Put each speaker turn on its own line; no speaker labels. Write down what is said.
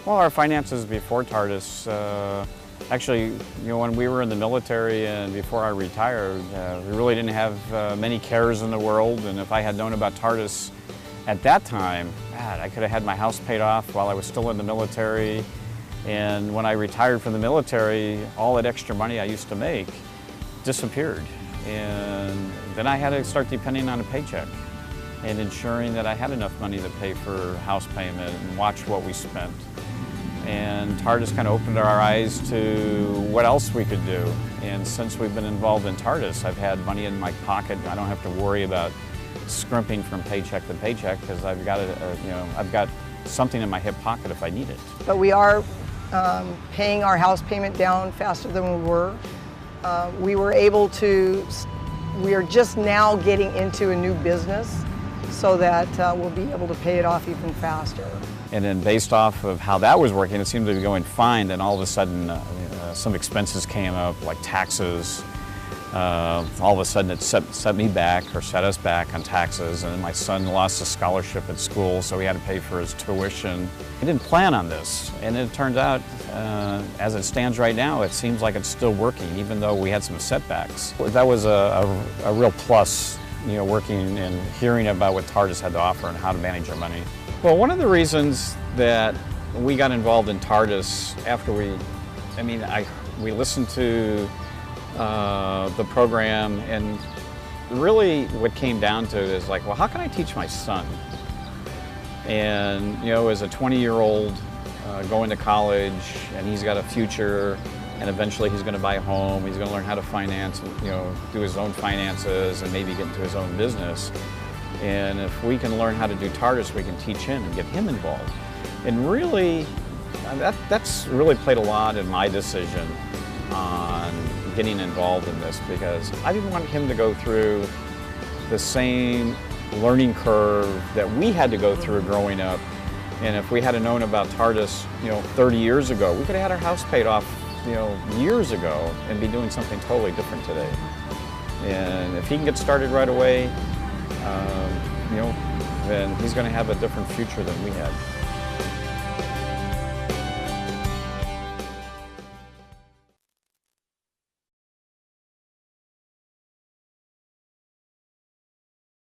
Well, our finances before Tardus, actually, when we were in the military and before I retired, we really didn't have many cares in the world. And if I had known about Tardus at that time, God, I could have had my house paid off while I was still in the military. And when I retired from the military, all that extra money I used to make disappeared. And then I had to start depending on a paycheck and ensuring that I had enough money to pay for house payment and watch what we spent. And Tardus kind of opened our eyes to what else we could do. And since we've been involved in Tardus, I've had money in my pocket. I don't have to worry about scrimping from paycheck to paycheck because I've got I've got something in my hip pocket if I need it.
But we are paying our house payment down faster than we were. We are just now getting into a new business so that we'll be able to pay it off even faster.
And then based off of how that was working, it seemed to be going fine. Then all of a sudden, some expenses came up, like taxes. All of a sudden, it set me back, or set us back on taxes. And then my son lost a scholarship at school, so he had to pay for his tuition. I didn't plan on this, and it turns out, as it stands right now, it seems like it's still working, even though we had some setbacks. That was a real plus, working and hearing about what Tardus had to offer and how to manage our money. Well, one of the reasons that we got involved in Tardus after we listened to the program, and really what came down to it is like, well, how can I teach my son? And, as a 20-year-old going to college, and he's got a future, and eventually he's going to buy a home, he's going to learn how to finance, do his own finances and maybe get into his own business. And if we can learn how to do Tardus, we can teach him and get him involved. And really, that's really played a lot in my decision on getting involved in this, because I didn't want him to go through the same learning curve that we had to go through growing up. And if we had known about Tardus, 30 years ago, we could have had our house paid off, years ago, and be doing something totally different today. And if he can get started right away, then he's going to have a different future than we had.